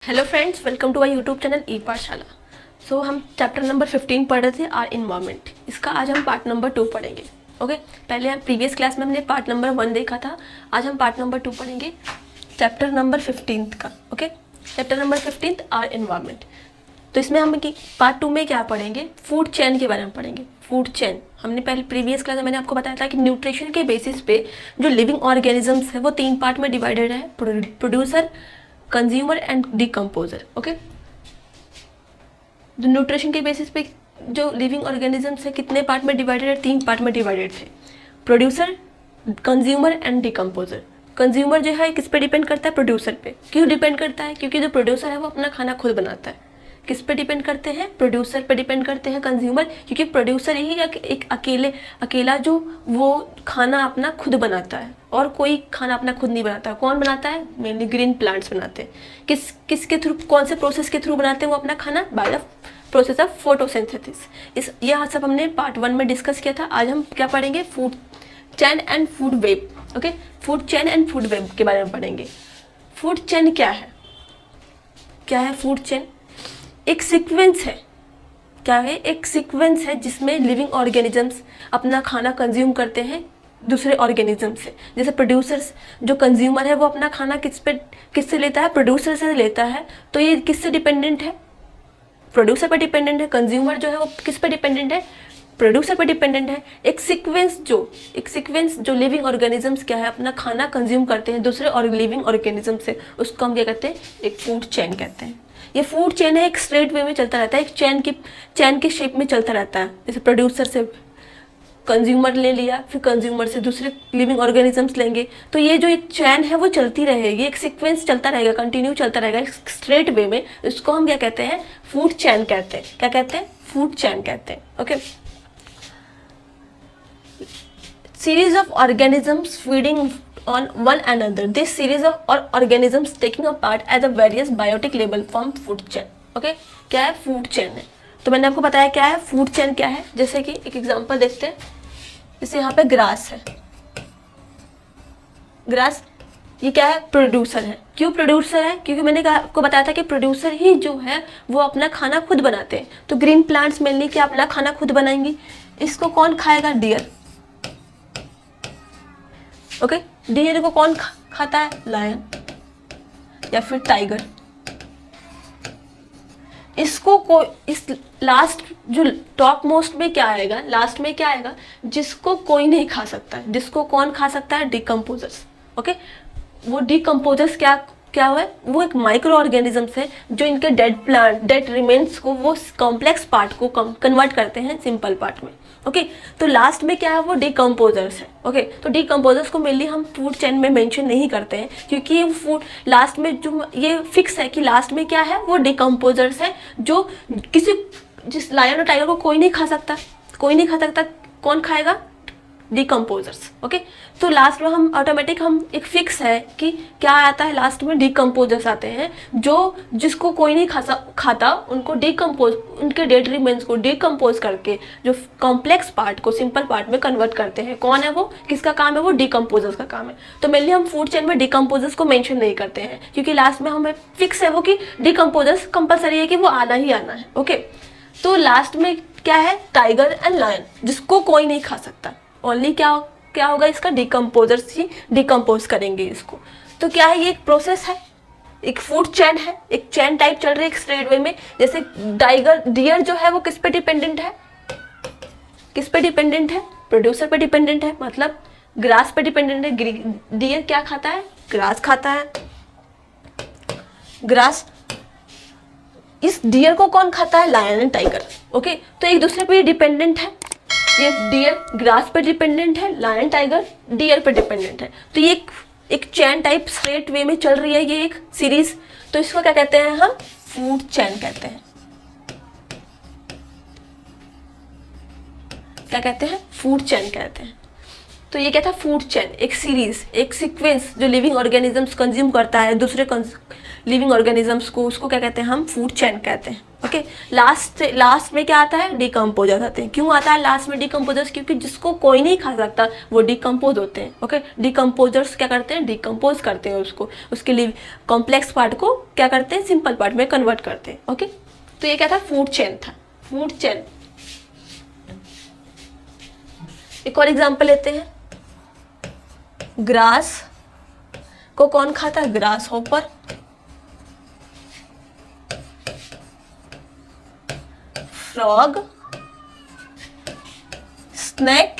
Hello friends, welcome to our YouTube channel e Pathshala. So हम chapter number 15 पढ़ रहे थे, आर इन्वायरमेंट। इसका आज हम पार्ट नंबर 2 पढ़ेंगे। ओके, पहले हम प्रीवियस क्लास में हमने पार्ट नंबर 1 देखा था। आज हम पार्ट नंबर 2 पढ़ेंगे, चैप्टर नंबर 15 का। Okay, chapter number 15 are environment. तो इसमें हम पार्ट 2 में क्या पढ़ेंगे, फूड चेन के बारे में पढ़ेंगे। फूड चेन हमने पहले प्रीवियस क्लास में मैंने आपको बताया था कि न्यूट्रिशन के बेसिस पे जो लिविंग ऑर्गेनिजम्स है वो 3 पार्ट में डिवाइडेड है, producer, consumer and decomposer. Okay, जो न्यूट्रिशन के बेसिस पे जो लिविंग ऑर्गेनिजम्स है कितने पार्ट में डिवाइडेड है, 3 पार्ट में डिवाइडेड थे, producer, consumer and decomposer. Consumer जो है किस पे डिपेंड करता है, प्रोड्यूसर पे। क्यों डिपेंड करता है, क्योंकि जो प्रोड्यूसर है वो अपना खाना खुद बनाता है। किस पे डिपेंड करते हैं, प्रोड्यूसर पे डिपेंड करते हैं कंज्यूमर, क्योंकि प्रोड्यूसर ही एक अकेला जो वो खाना अपना खुद बनाता है, और कोई खाना अपना खुद नहीं बनाता। कौन बनाता है, मेनली ग्रीन प्लांट्स बनाते हैं। किसके थ्रू, कौन से प्रोसेस के थ्रू बनाते हैं वो अपना खाना, by the process of photosynthesis. ये सब हमने पार्ट 1 में डिस्कस किया था। आज हम क्या पढ़ेंगे, food chain and food web. Okay, food chain and food web के बारे में पढ़ेंगे। फूड चेन क्या है, क्या है फूड चेन? एक सीक्वेंस है। क्या है, एक सीक्वेंस है जिसमें लिविंग ऑर्गेनिजम्स अपना खाना कंज्यूम करते हैं दूसरे ऑर्गेनिज्म से। जैसे प्रोड्यूसर्स, जो कंज्यूमर है वो अपना खाना किससे लेता है, प्रोड्यूसर से लेता है। तो ये किससे डिपेंडेंट है, प्रोड्यूसर पर डिपेंडेंट है। कंज्यूमर जो है वो किस पर डिपेंडेंट है, प्रोड्यूसर पर डिपेंडेंट है। एक सीक्वेंस जो लिविंग ऑर्गेनिजम्स क्या है अपना खाना कंज्यूम करते हैं दूसरे और लिविंग ऑर्गेनिज्म से, उसको हम क्या कहते हैं, एक फूड चेन कहते हैं। ये फूड चेन है, एक स्ट्रेट वे में चलता रहता है, एक चैन के शेप में चलता रहता है। जैसे प्रोड्यूसर से कंज्यूमर ले लिया, फिर कंज्यूमर से दूसरे लिविंग ऑर्गेनिजम्स लेंगे, तो ये जो एक चैन है वो चलती रहेगी, एक सीक्वेंस चलता रहेगा, कंटिन्यू चलता रहेगा एक स्ट्रेट वे में। इसको हम क्या कहते हैं, फूड चैन कहते हैं। क्या कहते हैं, फूड चैन कहते हैं। Okay, series of organisms feeding on one another. This series of organisms taking a part as a various biotic label form food chain. Okay, क्या है, फूड चेन है। तो मैंने आपको बताया क्या है फूड चेन क्या है। जैसे कि एक एग्जांपल देखते हैं, जैसे यहाँ पे ग्रास है। ग्रास ये क्या है, प्रोड्यूसर है। क्यों प्रोड्यूसर है, क्योंकि मैंने आपको बताया था कि प्रोड्यूसर ही जो है वो अपना खाना खुद बनाते हैं। तो ग्रीन प्लांट्स मेनली क्या अपना खाना खुद बनाएंगी। इसको कौन खाएगा, डियर। ओके, डियर को कौन खाता है, लायन या फिर टाइगर। इसको इस लास्ट जो टॉप मोस्ट में क्या आएगा, लास्ट में क्या आएगा, जिसको कोई नहीं खा सकता है। जिसको कौन खा सकता है, डिकम्पोजर्स। ओके, वो डिकम्पोजर्स क्या हुआ है, वो एक माइक्रो ऑर्गेनिजम्स है जो इनके डेड रिमेन्स को, वो कॉम्प्लेक्स पार्ट को कन्वर्ट करते हैं सिंपल पार्ट में। ओके, तो लास्ट में क्या है, वो डिकम्पोजर्स है। ओके, तो डिकम्पोजर्स को मेनली हम फूड चेन में मेंशन नहीं करते हैं, क्योंकि ये फूड लास्ट में जो ये फिक्स है कि लास्ट में क्या है, वो डिकम्पोजर्स है जो जिस लायन और टाइगर को कोई नहीं खा सकता। कौन खाएगा, डिकम्पोजर्स। ओके, तो लास्ट में हम ऑटोमेटिक हम एक फिक्स है कि क्या आता है, लास्ट में डिकम्पोजर्स आते हैं जो जिसको कोई नहीं खाता उनको उनके डेड रिमेन्स को डिकम्पोज करके जो कॉम्प्लेक्स पार्ट को सिंपल पार्ट में कन्वर्ट करते हैं। कौन है वो, किसका काम है, वो डिकम्पोजर्स का काम है। तो मेनली हम फूड चेन में डिकम्पोजर्स को मेंशन नहीं करते हैं, क्योंकि लास्ट में हमें फिक्स है वो कि डिकम्पोजर्स कंपलसरी है कि वो आना ही आना है। ओके, तो लास्ट में क्या है, टाइगर एंड लायन, जिसको कोई नहीं खा सकता। ओनली क्या होगा, इसका डिकम्पोजर्स ही डिकम्पोज करेंगे इसको। तो क्या है, ये एक प्रोसेस है, एक फूड चेन है, एक चेन टाइप चल रही है एक स्ट्रेट वे में। जैसे डियर जो है वो किस पे डिपेंडेंट है, प्रोड्यूसर पे डिपेंडेंट है, मतलब ग्रास पे डिपेंडेंट है। डियर क्या खाता है, ग्रास खाता है। ग्रास, इस डियर को कौन खाता है, लायन एंड टाइगर। ओके, तो एक दूसरे पे डिपेंडेंट है। ये डियर ग्रास पे डिपेंडेंट है, लायन टाइगर डियर पे डिपेंडेंट है। तो ये एक चैन टाइप स्ट्रेट वे में चल रही है ये एक सीरीज। तो इसको क्या कहते हैं, हम फूड चैन कहते हैं। क्या कहते हैं, फूड चैन कहते हैं। तो ये क्या था, फूड चेन, एक सीरीज, एक सीक्वेंस जो लिविंग ऑर्गेनिजम्स कंज्यूम करता है दूसरे लिविंग ऑर्गेनिजम्स को, उसको क्या कहते हैं हम, फूड चेन कहते हैं। ओके, लास्ट में क्या आता है, डिकम्पोजर्स आते हैं। क्यों आता है लास्ट में डिकम्पोजर्स, क्योंकि जिसको कोई नहीं खा सकता वो डिकम्पोज होते हैं। ओके, डिकम्पोजर्स क्या करते हैं, डिकम्पोज करते हैं उसको, उसके लिए कॉम्प्लेक्स पार्ट को क्या करते हैं, सिंपल पार्ट में कन्वर्ट करते हैं। ओके, तो ये क्या था, फूड चेन था, फूड चेन। एक और एग्जांपल लेते हैं, ग्रास को कौन खाता है, grasshopper, frog, snake,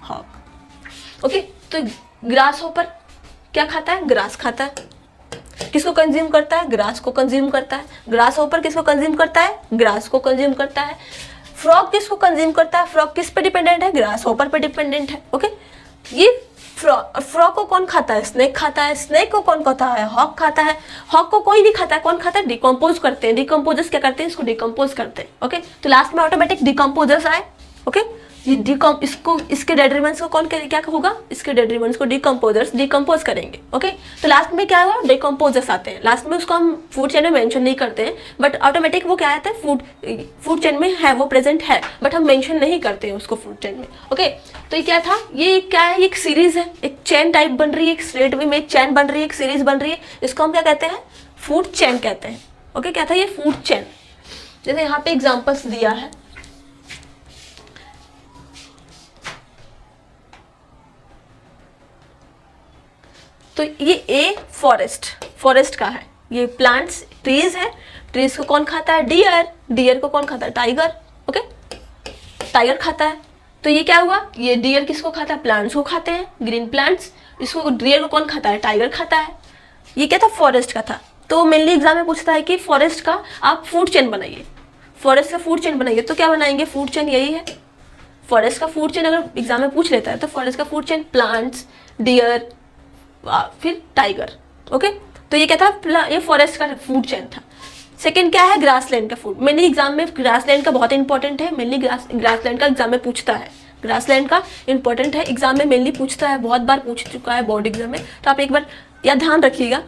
hawk. Okay, तो ग्रास हॉपर क्या खाता है, ग्रास खाता है। किसको कंज्यूम करता है, ग्रास को कंज्यूम करता है। ग्रास हॉपर किसको कंज्यूम करता है, ग्रास को कंज्यूम करता है। फ्रॉग किसको कंज्यूम करता है, फ्रॉग किस पे डिपेंडेंट है, ग्रास हॉपर पे डिपेंडेंट है। ओके, ये फ्रॉग को कौन खाता है, स्नेक खाता है। स्नेक को कौन खाता है, हॉक खाता है। हॉक को कोई नहीं खाता है, कौन खाता है, डिकम्पोज करते हैं। डिकम्पोजर्स क्या करते हैं, इसको डिकम्पोज करते हैं। ओके, तो लास्ट में ऑटोमेटिक डिकम्पोजर्स आए। ओके, ये इसको, इसके डेट्रीमेंट्स को कौन क्या होगा, इसके डेट्रीमेंट्स को डिकम्पोजर्स डिकम्पोज करेंगे। ओके, तो लास्ट में क्या हुआ, डिकम्पोजर्स आते हैं। लास्ट में उसको हम फूड चेन में मेंशन नहीं करते हैं, बट ऑटोमेटिक वो क्या आता है, फूड चेन में है, वो प्रेजेंट है, बट हम मेंशन नहीं करते हैं उसको फूड चेन में। ओके, तो ये क्या था, ये क्या है, एक सीरीज है, एक चेन टाइप बन रही है, एक स्ट्रेट वे में एक चेन बन रही है, एक सीरीज बन रही है, इसको हम क्या कहते हैं, फूड चेन कहते हैं। ओके, क्या था ये, फूड चेन। जैसे यहाँ पे एग्जाम्पल्स दिया है, तो ये ए फॉरेस्ट का है, ये प्लांट्स ट्रीज है, ट्रीज को कौन खाता है, डियर को कौन खाता है, टाइगर। ओके, टाइगर खाता है। तो ये क्या हुआ, ये डियर किसको खाता है, प्लांट्स को खाते हैं, ग्रीन प्लांट्स। इसको डियर को कौन खाता है, टाइगर खाता है। ये क्या था, फॉरेस्ट का था। तो मेनली एग्जाम में पूछता है कि फॉरेस्ट का आप फूड चेन बनाइए, फॉरेस्ट का फूड चेन बनाइए। तो क्या बनाएंगे, फूड चेन यही है, फॉरेस्ट का फूड चेन अगर एग्जाम में पूछ लेता है तो फॉरेस्ट का फूड चेन प्लांट्स, डियर, फिर टाइगर। ओके, तो ये क्या था, ये फॉरेस्ट का फूड चेन था। सेकंड क्या है, ग्रासलैंड का फूड। मेनली एग्जाम में ग्रासलैंड का बहुत इंपॉर्टेंट है, मेनली ग्रासलैंड का एग्जाम में पूछता है, ग्रासलैंड का इंपॉर्टेंट है, एग्जाम में मेनली पूछता है, बहुत बार पूछ चुका है बोर्ड एग्जाम में, तो आप एक बार या ध्यान रखिएगा।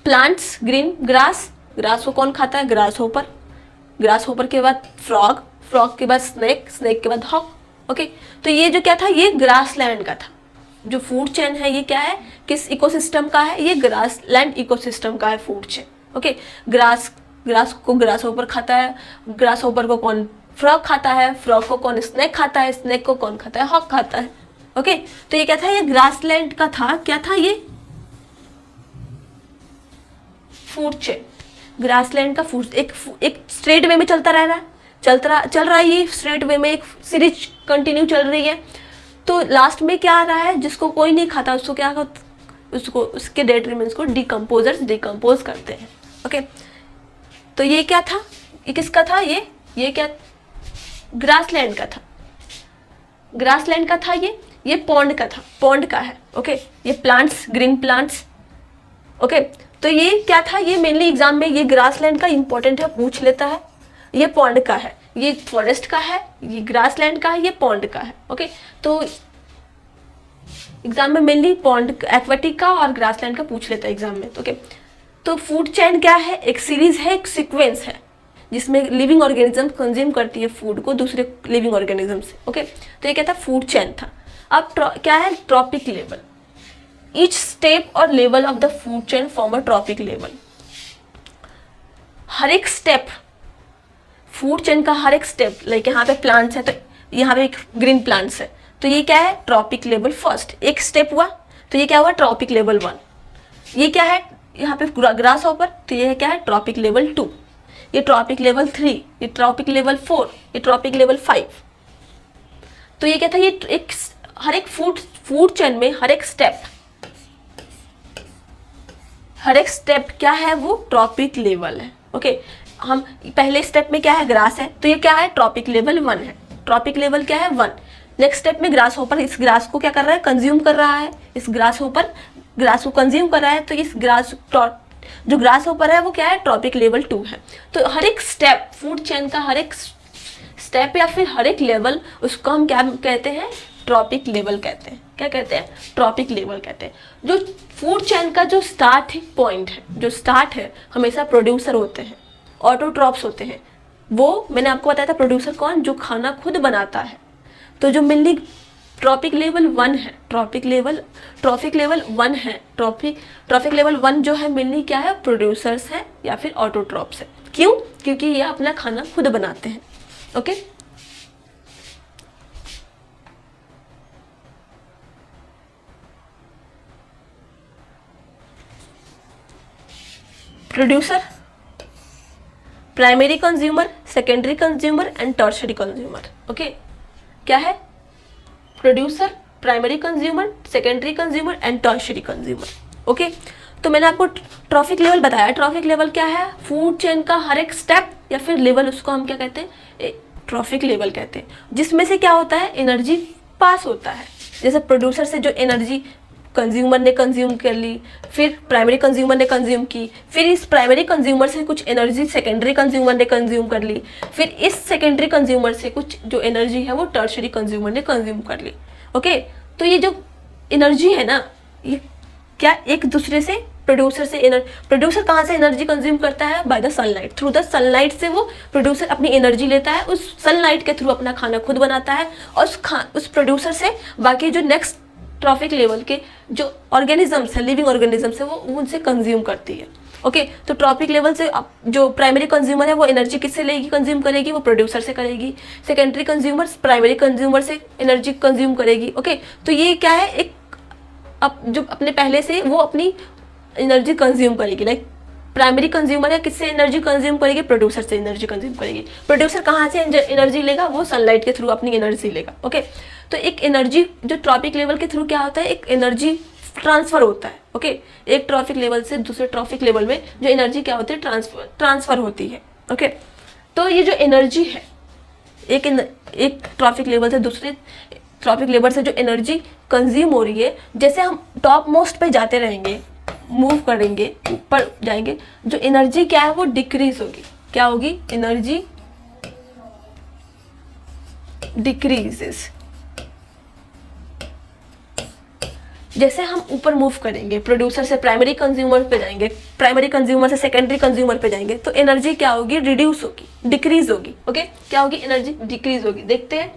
प्लांट्स, ग्रीन, ग्रास को कौन खाता है, ग्रास होपर के बाद फ्रॉग के बाद स्नेक के बाद हॉक। ओके, तो ये जो क्या था, ये ग्रासलैंड का था। जो फूड चेन है ये क्या है, किस इकोसिस्टम का है, ये ग्रासलैंड इकोसिस्टम का है फूड चेन। ओके, ग्रास को ग्रास होपर खाता है, ग्रास होपर को कौन फ्रॉग खाता है, फ्रॉग को कौन स्नेक खाता है, स्नेक को कौन खाता है, हॉक खाता है। ओके, तो ये क्या था, ये ग्रासलैंड का था, क्या था ये, फूड चेन। ग्रासलैंड का फूड एक स्ट्रेट वे में चलता रह रहा है, चल रहा है, ये स्ट्रेट वे में एक सीरीज कंटिन्यू चल रही है। तो लास्ट में क्या आ रहा है, जिसको कोई नहीं खाता उसको क्या, उसको उसके डेट्रीमेंट्स को डिकम्पोजर्स डिकम्पोज करते हैं। ओके, तो ये क्या था, ये किसका था, ये क्या, ग्रासलैंड का था, ग्रासलैंड का था, ये पॉन्ड का था, पॉन्ड का है। ओके, ये प्लांट्स, ग्रीन प्लांट्स। ओके, तो ये क्या था, ये मेनली एग्जाम में ये ग्रासलैंड का इंपॉर्टेंट है, पूछ लेता है। ये पॉन्ड का है, ये फॉरेस्ट का है, ये ग्रासलैंड का है, ये पॉन्ड का है। ओके, तो एग्जाम में मेनली पॉन्ड, एक्वेटिक का और ग्रासलैंड का पूछ लेता है एग्जाम में। ओके, तो फूड चेन क्या है, एक सीरीज है, एक सीक्वेंस है, जिसमें लिविंग ऑर्गेनिज्म कंज्यूम करती है फूड को दूसरे लिविंग ऑर्गेनिज्म से। ओके, तो ये क्या था, फूड चेन था। अब क्या है, trophic level. Each step or level of the food chain form a trophic level. हर एक स्टेप फूड चेन का, हर एक स्टेप, लाइक यहाँ पे प्लांट्स है तो यहाँ पे एक ग्रीन प्लांट्स है, तो ये क्या है, ट्रॉपिक लेवल फर्स्ट, एक स्टेप हुआ, तो ये क्या हुआ, ट्रॉपिक लेवल 1। ये क्या है, यहाँ पे ग्रास हॉपर, तो ये क्या है, ट्रॉपिक लेवल 2। ये ट्रॉपिक लेवल 3, ये ट्रॉपिक लेवल 4, ये ट्रॉपिक लेवल 5। तो ये क्या था, ये एक हर एक फूड चेन में हर एक स्टेप क्या है, वो ट्रॉपिक लेवल है। ओके, हम पहले स्टेप में क्या है, ग्रास है, तो ये क्या है, ट्रॉपिक लेवल 1 है, ट्रॉपिक लेवल क्या है, 1। नेक्स्ट स्टेप में ग्रास होपर, इस ग्रास को क्या कर रहा है, कंज्यूम कर रहा है, इस ग्रास होपर ग्रास को कंज्यूम कर रहा है, तो इस ग्रास जो ग्रास ऊपर है वो क्या है, ट्रॉपिक लेवल 2 है। तो हर एक स्टेप, फूड चेन का हर एक स्टेप या फिर हर एक लेवल, उसको हम क्या कहते हैं, ट्रॉपिक लेवल कहते हैं। क्या कहते हैं, ट्रॉपिक लेवल कहते हैं। जो फूड चेन का जो स्टार्टिंग पॉइंट है, जो स्टार्ट है, हमेशा प्रोड्यूसर होते हैं, ऑटोट्रॉप्स होते हैं। वो मैंने आपको बताया था, प्रोड्यूसर कौन, जो खाना खुद बनाता है। तो जो मेनली ट्रॉपिक लेवल 1 है, ट्रॉपिक लेवल 1 है, ट्रॉपिक लेवल 1 जो है मेनली क्या है, प्रोड्यूसर्स है या फिर ऑटोट्रॉप्स है। क्यों, क्योंकि ये अपना खाना खुद बनाते हैं। Okay, producer, primary consumer, secondary consumer and tertiary consumer. Okay, क्या है, producer, primary consumer, secondary consumer and tertiary consumer. Okay, तो मैंने आपको ट्रॉपिक लेवल बताया। ट्रॉपिक लेवल क्या है, फूड चेन का हर एक स्टेप या फिर लेवल, उसको हम क्या कहते हैं, ट्रॉपिक लेवल कहते हैं। जिसमें से क्या होता है, एनर्जी पास होता है। जैसे प्रोड्यूसर से जो एनर्जी कंज्यूमर ने कंज्यूम कर ली, फिर प्राइमरी कंज्यूमर ने कंज्यूम की, फिर इस प्राइमरी कंज्यूमर से कुछ एनर्जी सेकेंडरी कंज्यूमर ने कंज्यूम कर ली, फिर इस सेकेंडरी कंज्यूमर से कुछ जो एनर्जी है वो टर्शियरी कंज्यूमर ने कंज्यूम कर ली। ओके, तो ये जो एनर्जी है ना, ये क्या एक दूसरे से, प्रोड्यूसर से प्रोड्यूसर कहाँ से एनर्जी कंज्यूम करता है, by the sunlight. Through the sunlight से वो प्रोड्यूसर अपनी एनर्जी लेता है, उस सनलाइट के थ्रू अपना खाना खुद बनाता है, और उस प्रोड्यूसर से बाकी जो नेक्स्ट ट्रॉपिक लेवल के जो ऑर्गेनिजम्स है, लिविंग ऑर्गेनिजम्स है, वो उनसे कंज्यूम करती है। ओके, तो ट्रॉपिक लेवल से जो प्राइमरी कंज्यूमर है वो एनर्जी किससे लेगी, कंज्यूम करेगी, वो प्रोड्यूसर से करेगी। सेकेंडरी कंज्यूमर प्राइमरी कंज्यूमर से एनर्जी कंज्यूम करेगी। ओके, तो ये क्या है, एक जो अपने पहले से वो अपनी एनर्जी कंज्यूम करेगी। लाइक प्राइमरी कंज्यूमर है, किससे एनर्जी कंज्यूम करेगी, प्रोड्यूसर से एनर्जी कंज्यूम करेगी। प्रोड्यूसर कहाँ से एनर्जी लेगा, वो सनलाइट के थ्रू अपनी एनर्जी लेगा। ओके, तो एक एनर्जी जो ट्रॉपिक लेवल के थ्रू क्या होता है, एक एनर्जी ट्रांसफर होता है। ओके, एक ट्रॉपिक लेवल से दूसरे ट्रॉपिक लेवल में जो एनर्जी क्या होती है, ट्रांसफर होती है। ओके, तो ये जो एनर्जी है, एक ट्रॉपिक लेवल से दूसरे ट्रॉपिक लेवल से जो एनर्जी कंज्यूम हो रही है, जैसे हम टॉप मोस्ट पे जाते रहेंगे, मूव करेंगे, ऊपर जाएंगे, जो एनर्जी क्या है वो डिक्रीज होगी। क्या होगी, एनर्जी डिक्रीजेस। जैसे हम ऊपर मूव करेंगे, प्रोड्यूसर से प्राइमरी कंज्यूमर पे जाएंगे, प्राइमरी कंज्यूमर से सेकेंडरी कंज्यूमर पे जाएंगे, तो एनर्जी क्या होगी, रिड्यूस होगी, डिक्रीज होगी। ओके, क्या होगी, एनर्जी डिक्रीज होगी। देखते हैं,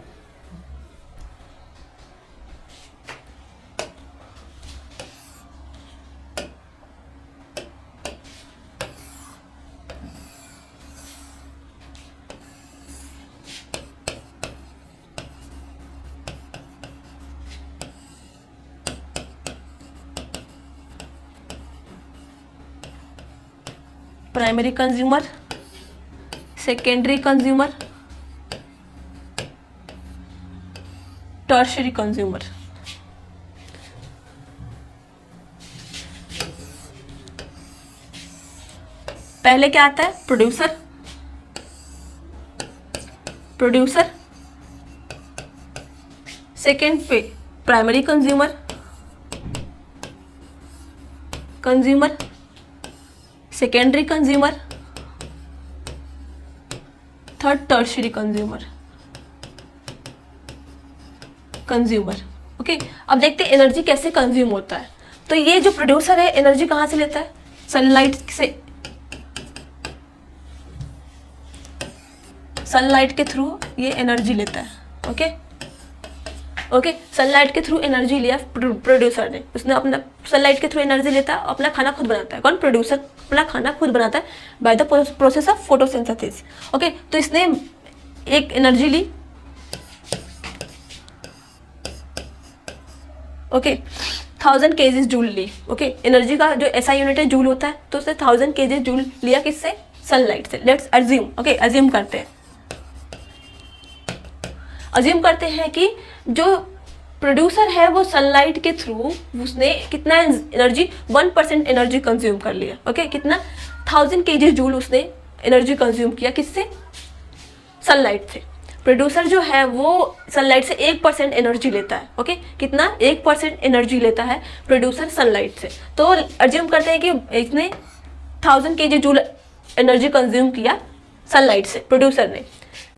primary consumer, secondary consumer, tertiary consumer. पहले क्या आता है, प्रोड्यूसर, सेकेंड पे primary consumer, secondary consumer, third tertiary consumer. Okay, अब देखते हैं एनर्जी कैसे कंज्यूम होता है। तो ये जो प्रोड्यूसर है एनर्जी कहाँ से लेता है, सनलाइट से, सनलाइट के थ्रू ये एनर्जी लेता है। ओके, सनलाइट के थ्रू एनर्जी लिया प्रोड्यूसर ने, उसने अपना सनलाइट के थ्रू एनर्जी लेता है, अपना खाना खुद बनाता है। कौन, प्रोड्यूसर अपना खाना खुद बनाता है by the process of photosynthesis. Okay, तो इसने एक एनर्जी ली। ओके, 1000 kg जूल ली। ओके, एनर्जी का जो ऐसा यूनिट है जूल होता है, तो उसने 1000 kg जूल लिया, किससे, सनलाइट से। लेट्स अज्यूम, ओके, अज्यूम करते हैं कि जो प्रोड्यूसर है वो सनलाइट के थ्रू उसने कितना एनर्जी, 1% एनर्जी कंज्यूम कर लिया। ओके, कितना, 1000 kg जूल उसने एनर्जी कंज्यूम किया, किससे, सनलाइट से। प्रोड्यूसर जो है वो सनलाइट से 1% एनर्जी लेता है। ओके, कितना, 1% एनर्जी लेता है प्रोड्यूसर सनलाइट से। तो अज्यूम करते हैं कि इसने 1000 kg जूल एनर्जी कंज्यूम किया सनलाइट से प्रोड्यूसर ने।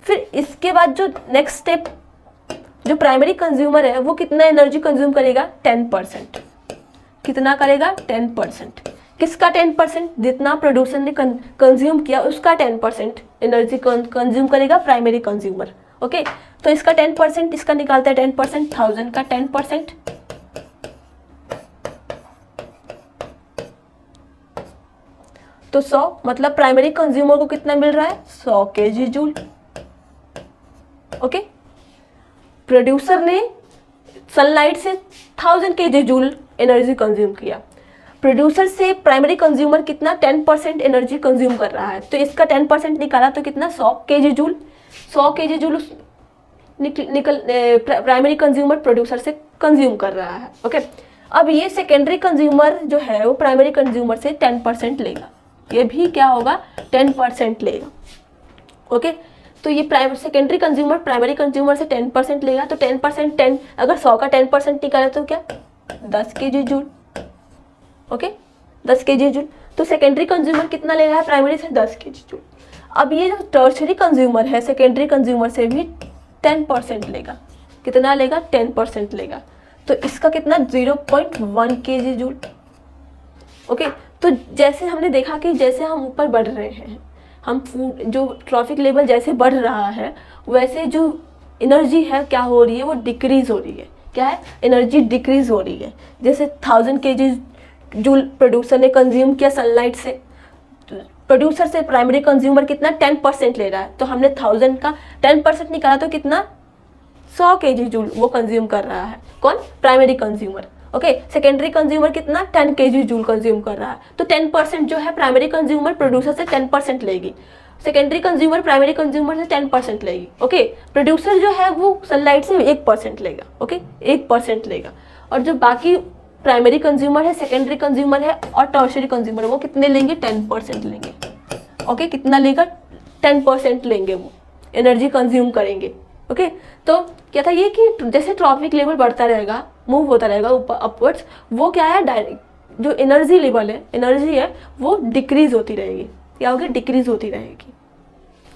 फिर इसके बाद जो नेक्स्ट स्टेप, जो प्राइमरी कंज्यूमर है वो कितना एनर्जी कंज्यूम करेगा, 10%। कितना करेगा, 10%। किसका 10%, जितना प्रोड्यूसर ने कंज्यूम किया उसका 10% एनर्जी कंज्यूम करेगा प्राइमरी कंज्यूमर। ओके, तो इसका 10%, इसका निकालते हैं 10%, 1000 का 10%, तो 100, मतलब प्राइमरी कंज्यूमर को कितना मिल रहा है, 100 kg जूल। ओके, प्रोड्यूसर ने सनलाइट से 1000 kg जूल एनर्जी कंज्यूम किया, प्रोड्यूसर से प्राइमरी कंज्यूमर कितना 10% एनर्जी कंज्यूम कर रहा है, तो इसका 10% निकाला तो कितना 100 kg joule. 100 kg joule primary consumer producer से कंज्यूम कर रहा है। ओके, अब ये सेकेंडरी कंज्यूमर जो है वो प्राइमरी कंज्यूमर से 10% लेगा, ये भी क्या होगा, 10% लेगा। ओके, तो ये सेकेंडरी कंज्यूमर प्राइमरी कंज्यूमर से 10% लेगा, तो 10%, 10 अगर 100 का 10% निकाले तो क्या 10 kg joule. Okay, 10 kg joule. तो सेकेंडरी कंज्यूमर कितना ले रहा है, प्राइमरी से 10 kg जूल। अब ये जो टर्शरी कंज्यूमर है सेकेंडरी कंज्यूमर से भी 10% लेगा, कितना लेगा, 10% लेगा, तो इसका कितना 0.1 kg जूल। ओके, तो जैसे हमने देखा कि जैसे हम ऊपर बढ़ रहे हैं, हम फूड जो ट्रॉफिक लेवल जैसे बढ़ रहा है वैसे जो एनर्जी है क्या हो रही है, वो डिक्रीज हो रही है। क्या है, एनर्जी डिक्रीज हो रही है। जैसे 1000 kg जूल प्रोड्यूसर ने कंज्यूम किया सनलाइट से, प्रोड्यूसर से प्राइमरी कंज्यूमर कितना 10% ले रहा है, तो हमने 1000 का 10% निकाला तो कितना 100 kg जूल वो कंज्यूम कर रहा है, कौन, primary consumer. Okay, secondary consumer कितना 10 kg जूल कंज्यूम कर रहा है, तो 10% जो है प्राइमरी कंज्यूमर प्रोड्यूसर से 10% लेगी, सेकेंडरी कंज्यूमर प्राइमरी कंज्यूमर से 10% लेगी। ओके, प्रोड्यूसर जो है वो सनलाइट से 1% लेगा। ओके, 1% लेगा, और जो बाकी प्राइमरी कंज्यूमर है, सेकेंडरी कंज्यूमर है और टर्शरी कंज्यूमर है वो कितने लेंगे, 10% लेंगे। ओके, कितना लेगा, 10% लेंगे, वो एनर्जी कंज्यूम करेंगे। ओके, तो क्या था ये कि जैसे ट्रॉफिक लेवल बढ़ता रहेगा, मूव होता रहेगा ऊपर अपवर्ड्स, वो क्या है, डायरेक्ट जो एनर्जी लेवल है, एनर्जी है वो डिक्रीज होती रहेगी, क्या होगी, डिक्रीज होती रहेगी।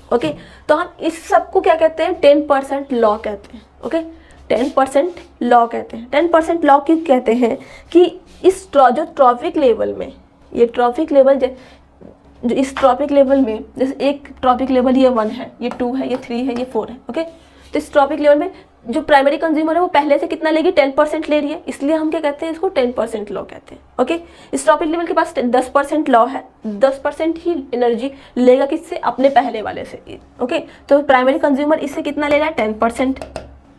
ओके, तो हम इस सब को क्या कहते हैं, 10% लॉ कहते हैं। ओके, 10% लॉ कहते हैं। 10% लॉ क्यों कहते हैं कि इस जो ट्रॉफिक लेवल में, ये ट्रॉफिक लेवल जो इस ट्रॉफिक लेवल में, जैसे एक ट्रॉफिक लेवल ये 1 है, ये 2 है, ये 3 है, ये 4 है। ओके, तो इस ट्रॉफिक लेवल में जो प्राइमरी कंज्यूमर है वो पहले से कितना लेगी, 10% ले रही है, इसलिए हम क्या कहते हैं, इसको 10% लॉ कहते हैं। ओके, इस ट्रॉफिक लेवल के पास 10% लॉ है, 10% ही एनर्जी लेगा किससे, अपने पहले वाले से। ओके, तो प्राइमरी कंज्यूमर इससे कितना ले रहा है, 10%।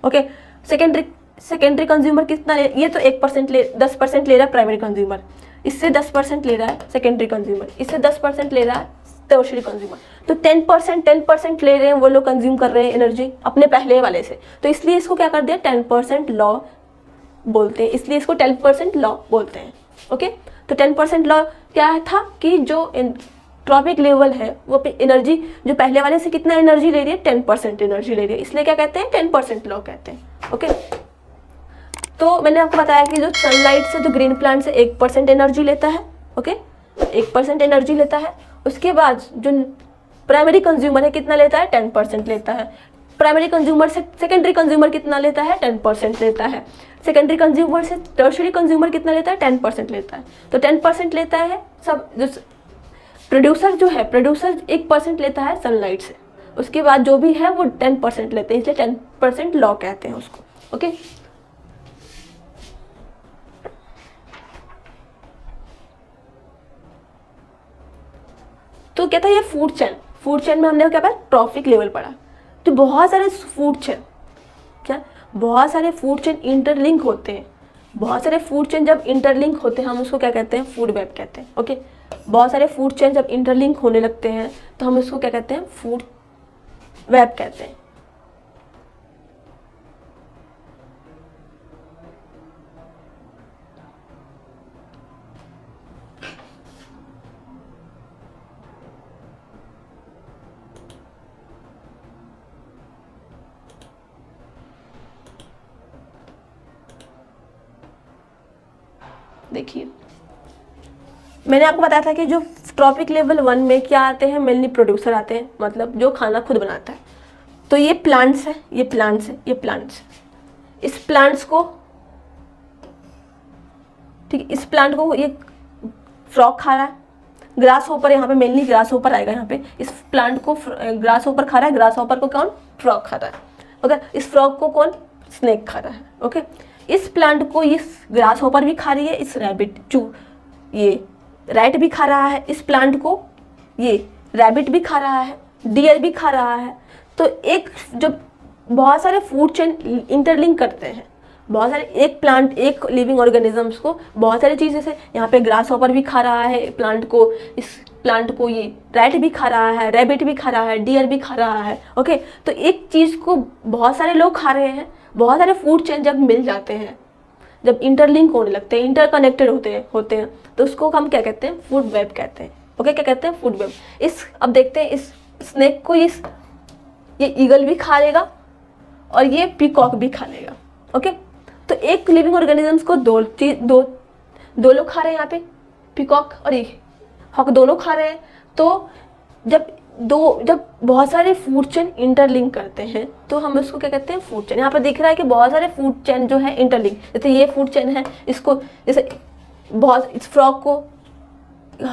ओके, सेकेंडरी कंज्यूमर कितना ले, ये तो 1% ले, 10% ले रहा है प्राइमरी कंज्यूमर, इससे 10% ले रहा है सेकेंडरी कंज्यूमर, इससे 10% ले रहा है टर्शरी कंज्यूमर, तो 10% ले रहे हैं वो लोग, कंज्यूम कर रहे हैं एनर्जी अपने पहले वाले से, तो इसलिए इसको क्या कर दिया, 10% लॉ बोलते हैं, इसलिए इसको 10% लॉ बोलते हैं। ओके, तो 10% लॉ क्या था कि जो ट्रॉफिक लेवल है वो एनर्जी जो पहले वाले से कितना एनर्जी ले रही है, 10% एनर्जी ले रही है, इसलिए क्या कहते हैं, 10% लॉ कहते हैं। ओके, तो मैंने आपको बताया कि जो सनलाइट से जो ग्रीन प्लांट से 1% एनर्जी लेता है। ओके, 1% एनर्जी लेता है, उसके बाद जो प्राइमरी कंज्यूमर है कितना लेता है, 10% लेता है। प्राइमरी कंज्यूमर से सेकेंडरी कंज्यूमर कितना लेता है, 10% लेता है। सेकेंडरी कंज्यूमर से टर्शरी कंज्यूमर कितना लेता है, 10% लेता है। तो 10% लेता है सब, जो प्रोड्यूसर जो है, प्रोड्यूसर 1% लेता है सनलाइट से, उसके बाद जो भी है वो 10% लेते हैं, इसलिए 10% लॉ कहते हैं उसको। ओके, तो क्या था ये फूड चेन में हमने क्या पढ़ा, ट्रॉफिक लेवल पढ़ा। तो बहुत सारे फूड चेन, क्या बहुत सारे फूड चेन इंटरलिंक होते हैं, बहुत सारे फूड चेन जब इंटरलिंक होते हैं हम उसको क्या कहते हैं, फूड वेब कहते हैं। ओके, बहुत सारे फूड चेन जब इंटरलिंक होने लगते हैं तो हम उसको क्या कहते हैं, फूड वेब कहते हैं। देखिए मैंने आपको बताया था कि जो ट्रॉपिक लेवल 1 में क्या आते हैं, मेनली प्रोड्यूसर आते हैं, मतलब जो खाना खुद बनाता है। तो ये प्लांट्स है, ये प्लांट्स है, ये प्लांट्स। इस प्लांट्स को, ठीक है, इस प्लांट को ये फ्रॉग खा रहा है, ग्रास होपर, यहाँ पे मेनली ग्रास होपर आएगा यहाँ पे। इस प्लांट को ग्रास होपर खा रहा है, ग्रास होपर को कौन, फ्रॉग खा रहा है। ओके, इस फ्रॉग को कौन, स्नेक खा रहा है। ओके, इस प्लांट को ये ग्रास होपर भी खा रही है, इस ये रैट भी खा रहा है, इस प्लांट को ये रैबिट भी खा रहा है, डियर भी खा रहा है। तो एक जब बहुत सारे फूड चेन इंटरलिंक करते हैं, बहुत सारे, एक प्लांट, एक लिविंग ऑर्गेनिजम्स को बहुत सारी चीज़, जैसे यहाँ पे ग्रास हॉपर भी खा रहा है प्लांट को, इस प्लांट को ये रैट भी खा रहा है, रैबिट भी खा रहा है, डियर भी खा रहा है। ओके, तो एक चीज़ को बहुत सारे लोग खा रहे हैं, बहुत सारे फूड चेन जब मिल जाते हैं, जब इंटरलिंक होने लगते हैं, इंटरकनेक्टेड होते हैं तो उसको हम क्या कहते हैं, फूड वेब कहते हैं। ओके, क्या कहते हैं, फूड वेब। अब देखते हैं, इस स्नेक को ये ईगल भी खा लेगा और ये पीकॉक भी खा लेगा। ओके, तो एक लिविंग ऑर्गेनिजम्स को दो लोग खा रहे हैं यहाँ पे, पीकॉक और ये हॉक दोनों खा रहे हैं। तो जब बहुत सारे फूड चेन इंटरलिंक करते हैं तो हम उसको क्या कहते हैं, फूड चेन। यहाँ पर दिख रहा है कि बहुत सारे फूड चेन जो है इंटरलिंक, जैसे ये फूड चेन है, इसको जैसे इस फ्रॉग को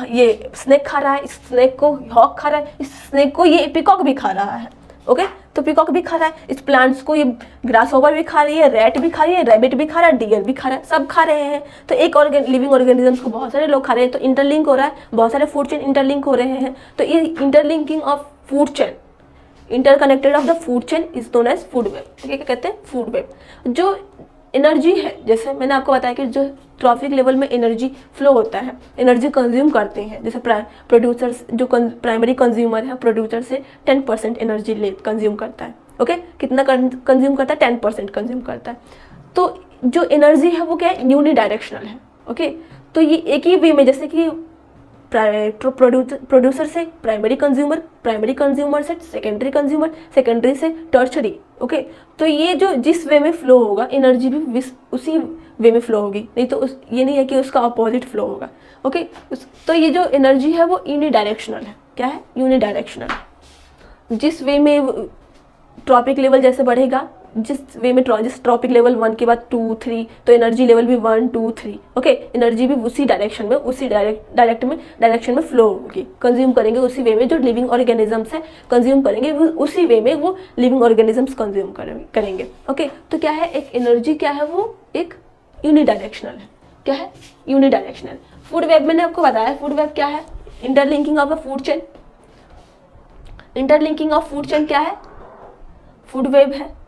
ये स्नेक खा रहा है, इस स्नेक को हॉक खा रहा है, इस स्नेक को ये पीकॉक भी खा रहा है। ओके, तो पीकॉक भी खा रहा है, इस प्लांट्स को ये ग्रास ओवर भी खा रही है, रैट भी खा रही है, रैबिट भी खा रहा है, डियर भी खा रहा है, सब खा रहे हैं। तो एक लिविंग ऑर्गेनिजम्स को बहुत सारे लोग खा रहे हैं, तो इंटरलिंक हो रहा है, बहुत सारे फूड चेन इंटरलिंक हो रहे हैं। तो ये interlinking of food chain, interconnected of the food chain is known as food web. ठीक है, क्या कहते हैं, फूड वेब। जो एनर्जी है, जैसे मैंने आपको बताया कि जो ट्रॉफिक लेवल में एनर्जी फ्लो होता है, एनर्जी कंज्यूम करते हैं, जैसे प्रोड्यूसर्स जो प्राइमरी कंज्यूमर है, प्रोड्यूसर से 10% एनर्जी कंज्यूम करता है। ओके, कितना कंज्यूम करता है, 10% कंज्यूम करता है। तो जो एनर्जी है वो क्या है, यूनिडायरेक्शनल है। ओके, तो ये एक ही वे में, जैसे कि प्रोड्यूसर से प्राइमरी कंज्यूमर से सेकेंडरी कंज्यूमर, सेकेंडरी से टर्शरी। ओके, तो ये जो जिस वे में फ्लो होगा, एनर्जी भी उसी वे में फ्लो होगी, नहीं तो ये नहीं है कि उसका अपोजिट फ्लो होगा। ओके, तो ये जो एनर्जी है वो यूनिडायरेक्शनल है। क्या है, यूनिडायरेक्शनल। जिस वे में ट्रॉपिक लेवल जैसे बढ़ेगा, जिस वे में जिस ट्रॉपिक लेवल 1 के बाद 2, 3, तो एनर्जी लेवल भी 1, 2, 3। ओके, एनर्जी भी उसी डायरेक्शन में, उसी डायरेक्शन में फ्लो होगी, कंज्यूम करेंगे उसी वे में। जो लिविंग ऑर्गेनिजम्स है कंज्यूम करेंगे उसी वे में वो लिविंग ऑर्गेनिजम्स कंज्यूम करेंगे। ओके, तो क्या है, एक एनर्जी क्या है, वो एक यूनिडायरेक्शनल है। क्या है, यूनिडायरेक्शनल। फूड वेब मैंने आपको बताया, फूड वेब क्या है, interlinking of a food chain. Interlinking of food chain क्या है, फूड वेब है।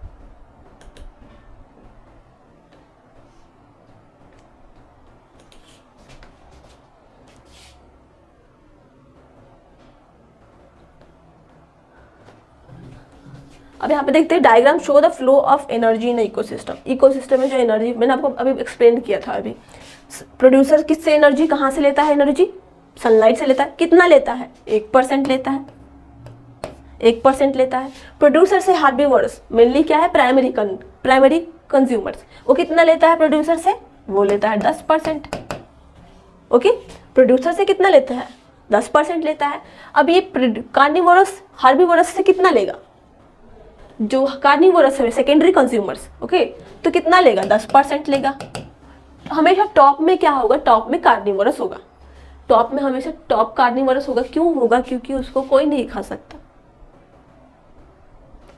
अब यहाँ पे देखते हैं diagram show the flow of energy in ecosystem. Ecosystem में जो एनर्जी मैंने आपको अभी एक्सप्लेन किया था, अभी प्रोड्यूसर किससे एनर्जी, कहाँ से लेता है एनर्जी, सनलाइट से लेता है। कितना लेता है, 1% लेता है, 1% लेता है। प्रोड्यूसर से हार्बिवर्स, मेनली क्या है, प्राइमरी कंज्यूमर्स, वो कितना लेता है प्रोड्यूसर से, वो लेता है 10%। ओके, प्रोड्यूसर से कितना लेता है, 10% लेता है। अब ये कार्निवोरस हार्बिवोरस से कितना लेगा, जो कार्निवोरस है सेकेंडरी कंज्यूमर्स। ओके, तो कितना लेगा, 10% लेगा। हमेशा टॉप में क्या होगा, टॉप में कार्निवोरस होगा, टॉप में हमेशा टॉप कार्निवोरस होगा। क्यों होगा, क्योंकि उसको कोई नहीं खा सकता।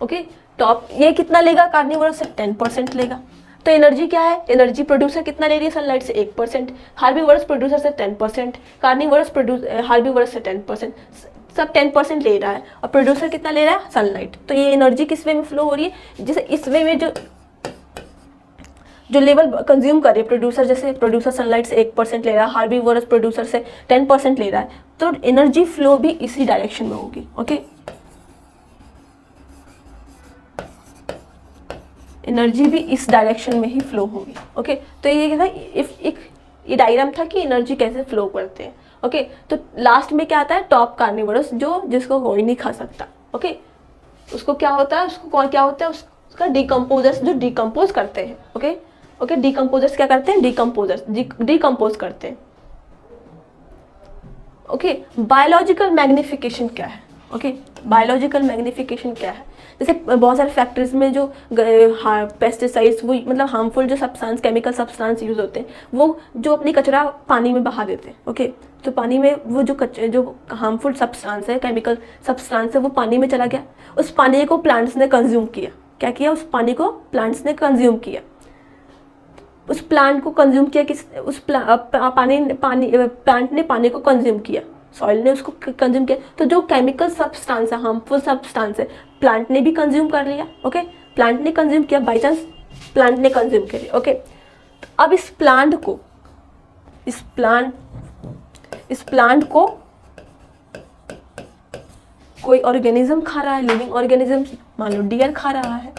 ओके, टॉप ये कितना लेगा, कार्निवोरस से 10% लेगा। तो एनर्जी क्या है, एनर्जी प्रोड्यूसर कितना ले रही है, सनलाइट से 1%, हार्बिवोरस प्रोड्यूसर से 10%, कार्निवोरस हार्बिवोरस से 10%, सब 10% ले रहा है। और प्रोड्यूसर कितना ले रहा है, सनलाइट। तो ये एनर्जी किस वे में फ्लो हो रही है, जैसे इस वे में जो लेवल कंज्यूम कर रही है प्रोड्यूसर, जैसे प्रोड्यूसर सनलाइट से 1% ले रहा है, हार्बिवोरस प्रोड्यूसर से 10% ले रहा है, तो एनर्जी फ्लो भी इसी डायरेक्शन में होगी। ओके, एनर्जी भी इस डायरेक्शन में ही फ्लो होगी। ओके, तो ये क्या था, ये डायग्राम था कि एनर्जी कैसे फ्लो करते हैं। ओके, तो लास्ट में क्या आता है, टॉप कार्निवोरस, जिसको कोई नहीं खा सकता। ओके, उसको क्या होता है, उसका डिकम्पोजर्स जो डिकम्पोज करते हैं। ओके, डिकम्पोजर्स क्या करते हैं, डिकम्पोज करते हैं। ओके, बायोलॉजिकल मैग्निफिकेशन क्या है? ओके, बायोलॉजिकल मैग्निफिकेशन क्या है? जैसे बहुत सारे फैक्ट्रीज में जो पेस्टिसाइड्स, वो मतलब हार्मफुल जो सब्सटेंस, केमिकल सब्सटेंस यूज़ होते हैं, वो जो अपनी कचरा पानी में बहा देते हैं। ओके, तो पानी में वो जो हार्मफुल सब्सटेंस है, केमिकल सब्सटेंस है, वो पानी में चला गया। उस पानी को प्लांट्स ने कंज्यूम किया। क्या किया? उस पानी को प्लांट्स ने कंज्यूम किया। उस प्लांट को कंज्यूम किया किस उस प्लांट ने पानी को कंज्यूम किया, सॉइल ने उसको कंज्यूम किया। तो जो केमिकल सब्सटेंस है, हार्मफुल सब्सटेंस है, प्लांट ने भी कंज्यूम कर लिया। ओके, प्लांट ने कंज्यूम किया, बाई चांस प्लांट ने कंज्यूम कर लिया। ओके, तो अब इस प्लांट को कोई ऑर्गेनिज्म खा रहा है, लिविंग ऑर्गेनिज्म, मान लो डियर खा रहा है।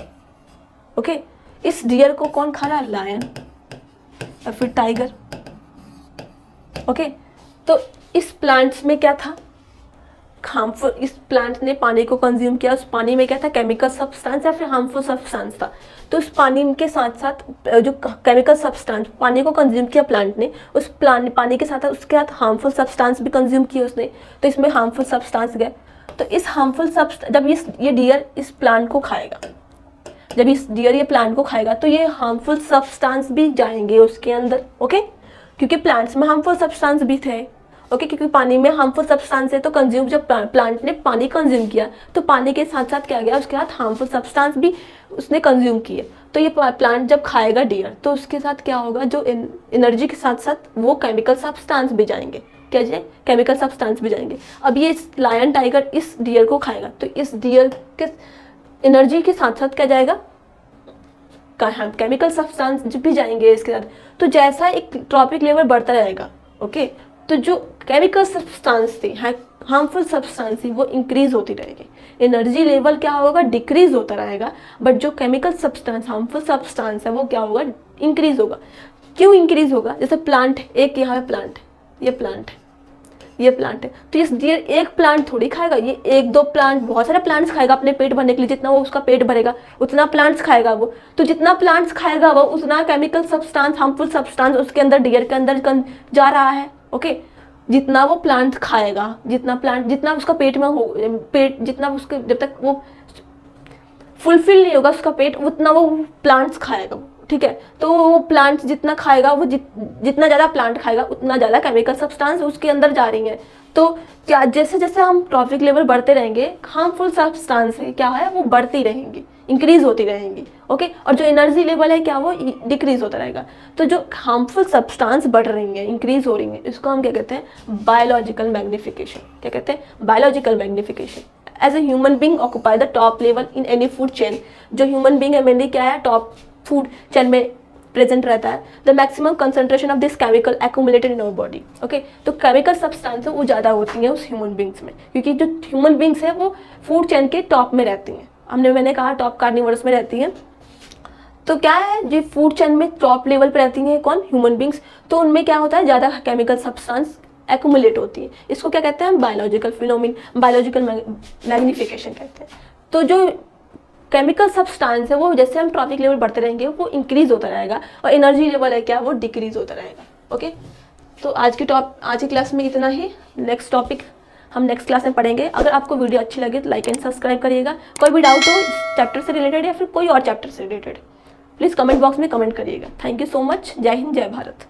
ओके, इस डियर को कौन खा रहा है? लायन या फिर टाइगर। ओके, तो इस प्लांट्स में क्या था? हार्मफुल, इस प्लांट ने पानी को कंज्यूम किया, उस पानी में क्या था? केमिकल सब्सटेंस या फिर हार्मफुल सब्सटेंस था। तो उस पानी के साथ साथ जो केमिकल सब्सटेंस, पानी को कंज्यूम किया प्लांट ने, उस पानी के साथ उसके साथ हार्मफुल सब्सटेंस भी कंज्यूम किया उसने, तो इसमें हार्मफुल सब्सटेंस गए। तो इस हार्मफुल सब्सटेंस, जब ये डियर इस प्लांट को खाएगा, जब इस डियर ये प्लांट को खाएगा, तो ये हार्मफुल सब्सटेंस भी जाएंगे उसके अंदर। ओके, क्योंकि प्लांट्स में हार्मफुल सब्सटेंस भी थे। ओके, क्योंकि पानी में हार्मफुल सब्सटेंस है, तो कंज्यूम, जब प्लांट ने पानी कंज्यूम किया, तो पानी के साथ साथ क्या गया? उसके साथ हार्मफुल सब्सटेंस भी उसने कंज्यूम किए। तो ये प्लांट जब खाएगा डियर, तो उसके साथ क्या होगा? जो एनर्जी के साथ साथ वो केमिकल सब्सटेंस भी जाएंगे। क्या जाए? केमिकल सब्सटेंस भी जाएंगे। अब ये लायन टाइगर इस डियर को खाएगा, तो इस डियर के एनर्जी के साथ साथ क्या जाएगा? केमिकल सब्सटेंस भी जाएंगे इसके साथ। तो जैसा एक ट्रॉपिक लेवल बढ़ता रहेगा, ओके, तो जो केमिकल सब्सटेंस थी, हार्मफुल सब्सटेंस थी, वो इंक्रीज होती रहेगी। एनर्जी लेवल क्या होगा? डिक्रीज होता रहेगा। बट जो केमिकल सब्सटेंस, हार्मफुल सब्सटेंस है, वो क्या होगा? इंक्रीज होगा। क्यों इंक्रीज होगा? जैसे प्लांट, एक यहाँ पे प्लांट है, ये प्लांट है, ये प्लांट है, तो इस डियर एक प्लांट थोड़ी खाएगा, ये एक दो प्लांट, बहुत सारे प्लांट्स खाएगा अपने पेट भरने के लिए। जितना वो उसका पेट भरेगा उतना प्लांट्स खाएगा वो। तो जितना प्लांट्स खाएगा वो, उतना केमिकल सब्सटेंस, हार्मफुल सब्सटेंस उसके अंदर, डियर के अंदर जा रहा है। ओके, जितना वो प्लांट खाएगा, जितना उसका पेट में हो, जितना उसके, जब तक वो फुलफिल नहीं होगा उसका पेट, उतना वो प्लांट्स खाएगा। ठीक है, तो वो प्लांट जितना खाएगा, वो जितना ज़्यादा प्लांट खाएगा, उतना ज़्यादा केमिकल सब्सटेंस उसके अंदर जा रही है। तो क्या, जैसे जैसे हम ट्रॉफिक लेवल बढ़ते रहेंगे, हार्मफुल सब्सटेंस है क्या है? वो बढ़ती रहेंगी, इंक्रीज होती रहेंगी। ओके, और जो एनर्जी लेवल है क्या? वो डिक्रीज होता रहेगा। तो जो हार्मफुल सब्सटेंस बढ़ रही है, इंक्रीज हो रही है, इसको हम क्या कहते हैं? Biological magnification. क्या कहते हैं? Biological magnification. As a human being occupy the top level in any food chain. जो ह्यूमन बींग है, मेनली क्या है? टॉप फूड चेन में प्रेजेंट रहता है। The maximum concentration of this chemical accumulated in our body. Okay, तो chemical substance वो ज़्यादा होती हैं उस ह्यूमन बींग्स में, क्योंकि जो ह्यूमन बींग्स है वो फूड चेन के टॉप में रहती हैं। मैंने कहा टॉप कार्निवोरस में रहती हैं। तो क्या है, जो फूड चेन में टॉप लेवल पर रहती हैं कौन? Human beings. तो उनमें क्या होता है? ज़्यादा केमिकल सब्सटेंस एक्यूमुलेट होती है। इसको क्या कहते हैं? बायोलॉजिकल फिनोमिन, बायोलॉजिकल मैग्निफिकेशन कहते हैं। तो जो केमिकल सब्सटेंस है, वो जैसे हम ट्रॉफिक लेवल बढ़ते रहेंगे, वो इंक्रीज होता रहेगा, और एनर्जी लेवल है क्या? वो डिक्रीज होता रहेगा। ओके, तो आज की क्लास में इतना ही। नेक्स्ट टॉपिक हम नेक्स्ट क्लास में पढ़ेंगे। अगर आपको वीडियो अच्छी लगे तो लाइक एंड सब्सक्राइब करिएगा। कोई भी डाउट हो इस चैप्टर से रिलेटेड या फिर कोई और चैप्टर से रिलेटेड, प्लीज़ कमेंट बॉक्स में कमेंट करिएगा। Thank you so much. जय हिंद, जय भारत।